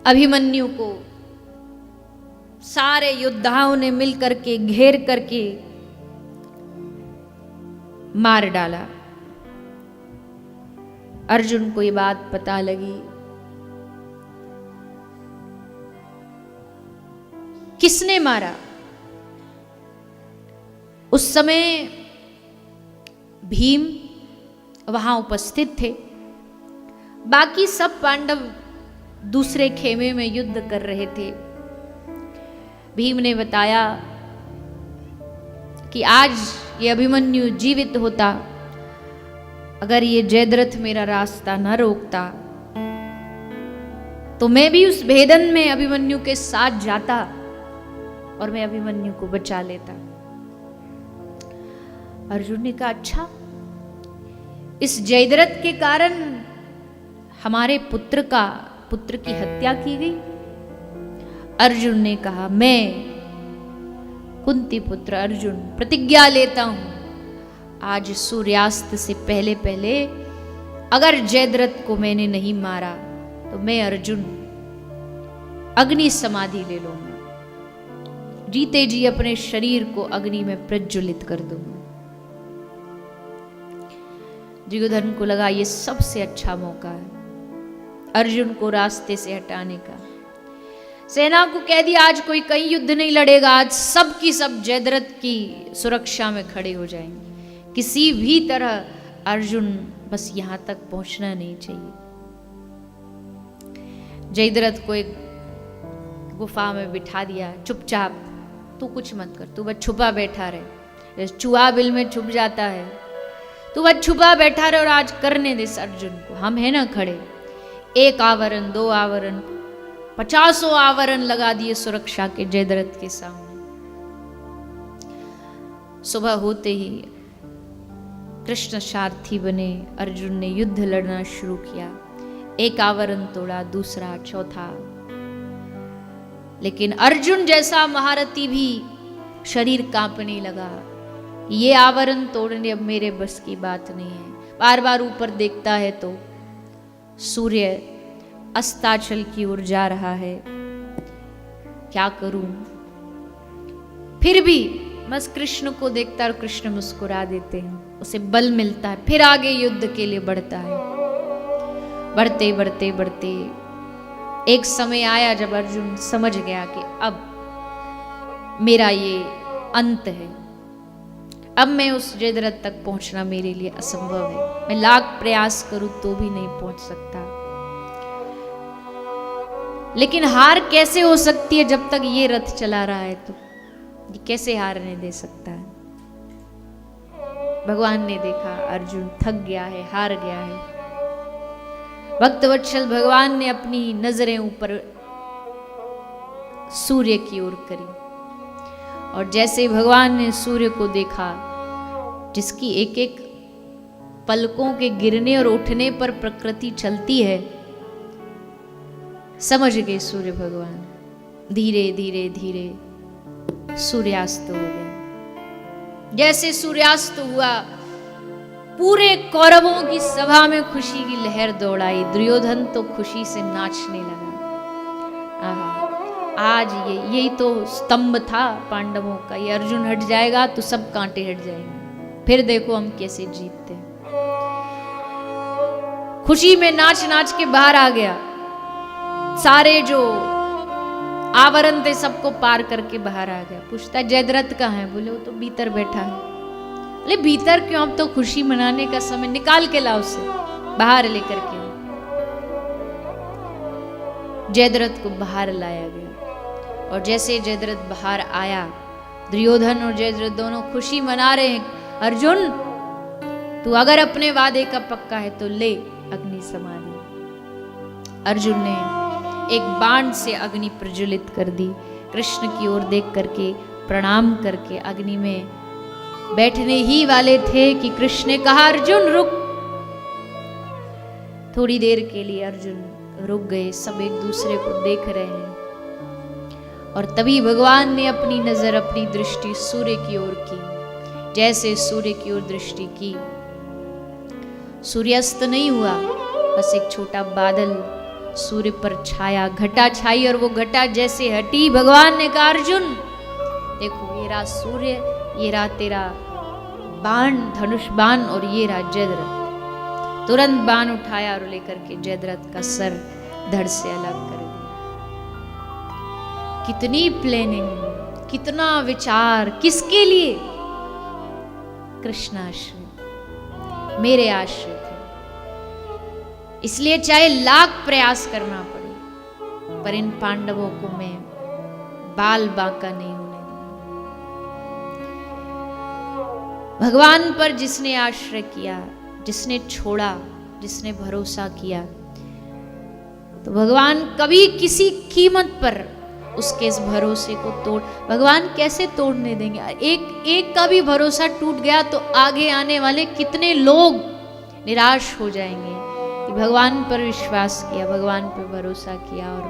अभिमन्यु को सारे योद्धाओं ने मिलकर के घेर करके मार डाला। अर्जुन को ये बात पता लगी। किसने मारा? उस समय भीम वहां उपस्थित थे। बाकी सब पांडव दूसरे खेमे में युद्ध कर रहे थे। भीम ने बताया कि आज ये अभिमन्यु जीवित होता, अगर ये जयद्रथ मेरा रास्ता न रोकता तो मैं भी उस भेदन में अभिमन्यु के साथ जाता और मैं अभिमन्यु को बचा लेता। अर्जुन ने कहा, अच्छा, इस जयद्रथ के कारण हमारे पुत्र की हत्या की गई? अर्जुन ने कहा, मैं कुंती पुत्र अर्जुन प्रतिज्ञा लेता हूं, आज सूर्यास्त से पहले पहले अगर जयद्रथ को मैंने नहीं मारा तो मैं अर्जुन अग्नि समाधि ले लूंगा, जीते जी अपने शरीर को अग्नि में प्रज्वलित कर दूंगा। दुर्योधन को लगा ये सबसे अच्छा मौका है अर्जुन को रास्ते से हटाने का। सेना को कह दिया, आज कोई कहीं युद्ध नहीं लड़ेगा, आज सब की सब जयद्रथ की सुरक्षा में खड़े हो जाएंगे। किसी भी तरह अर्जुन बस यहां तक पहुंचना नहीं चाहिए। जयद्रथ को एक गुफा में बिठा दिया, चुपचाप, तू कुछ मत कर, तू बस छुपा बैठा रहे। चूहा बिल में छुप जाता है, तू बस छुपा बैठा रहे और आज करने दे अर्जुन को। हम है ना खड़े, एक आवरण, दो आवरण, 50 आवरण लगा दिए सुरक्षा के जयद्रथ के सामने। सुबह होते ही कृष्ण सारथी बने, अर्जुन ने युद्ध लड़ना शुरू किया। एक आवरण तोड़ा, दूसरा, चौथा, लेकिन अर्जुन जैसा महारथी भी शरीर कांपने लगा। ये आवरण तोड़ने अब मेरे बस की बात नहीं है। बार बार ऊपर देखता है तो सूर्य अस्ताचल की ओर जा रहा है, क्या करूं? फिर भी बस कृष्ण को देखता और कृष्ण मुस्कुरा देते हैं, उसे बल मिलता है, फिर आगे युद्ध के लिए बढ़ता है। बढ़ते बढ़ते बढ़ते एक समय आया जब अर्जुन समझ गया कि अब मेरा ये अंत है, अब मैं उस जयद्रथ तक पहुंचना मेरे लिए असंभव है, मैं लाख प्रयास करूं तो भी नहीं पहुंच सकता। लेकिन हार कैसे हो सकती है जब तक ये रथ चला रहा है? तो ये कैसे हारने दे सकता है? भगवान ने देखा अर्जुन थक गया है, हार गया है। भक्तवत्सल भगवान ने अपनी नजरें ऊपर सूर्य की ओर करी और जैसे भगवान ने सूर्य को देखा, जिसकी एक एक पलकों के गिरने और उठने पर प्रकृति चलती है, समझ गए सूर्य भगवान। धीरे धीरे धीरे सूर्यास्त हो गया। जैसे सूर्यास्त हुआ, पूरे कौरवों की सभा में खुशी की लहर दौड़ाई। दुर्योधन तो खुशी से नाचने लगा। आज यही तो स्तंभ था पांडवों का, ये अर्जुन हट जाएगा तो सब कांटे हट जाएंगे, फिर देखो हम कैसे जीतते हैं। खुशी में नाच नाच के बाहर आ गया, सारे जो आवरण थे सबको पार करके बाहर आ गया। पूछता जयद्रथ कहाँ है? बोले वो तो भीतर बैठा है। बोले भीतर क्यों? अब तो खुशी मनाने का समय, निकाल के लाओ उसे, बाहर लेकर के। जयद्रथ को बाहर लाया गया और जैसे जयद्रथ बाहर आया, दुर्योधन और जयद्रथ दोनों खुशी मना रहे हैं। अर्जुन, तू अगर अपने वादे का पक्का है तो ले अग्नि समाधि। अर्जुन ने एक बाण से अग्नि प्रज्वलित कर दी। कृष्ण की ओर देख करके प्रणाम करके अग्नि में बैठने ही वाले थे कि कृष्ण ने कहा, अर्जुन रुक। थोड़ी देर के लिए अर्जुन रुक गए, सब एक दूसरे को देख रहे हैं और तभी भगवान ने अपनी नजर, अपनी दृष्टि सूर्य की ओर की। जैसे सूर्य की ओर दृष्टि की, सूर्यास्त नहीं हुआ, बस एक छोटा बादल सूर्य पर छाया, घटा छाई और वो घटा जैसे हटी, भगवान ने कहा अर्जुन देखो ये रहा सूर्य, ये रहा तेरा बाण, धनुष बाण, और ये रहा जयद्रथ। तुरंत बाण उठाया और लेकर के जयद्रथ का सर धड़ से अलग कर दिया। कितनी प्लानिंग, कितना विचार, किसके लिए? कृष्ण आश्रित, मेरे आश्रित है, इसलिए चाहे लाख प्रयास करना पड़े पर इन पांडवों को मैं बाल बांका नहीं होने दूंगा। भगवान पर जिसने आश्रय किया, जिसने छोड़ा, जिसने भरोसा किया, तो भगवान कभी किसी कीमत पर उसके इस भरोसे को भगवान कैसे तोड़ने देंगे? एक का भी भरोसा टूट गया तो आगे आने वाले कितने लोग निराश हो जाएंगे कि भगवान पर विश्वास किया, भगवान पर भरोसा किया और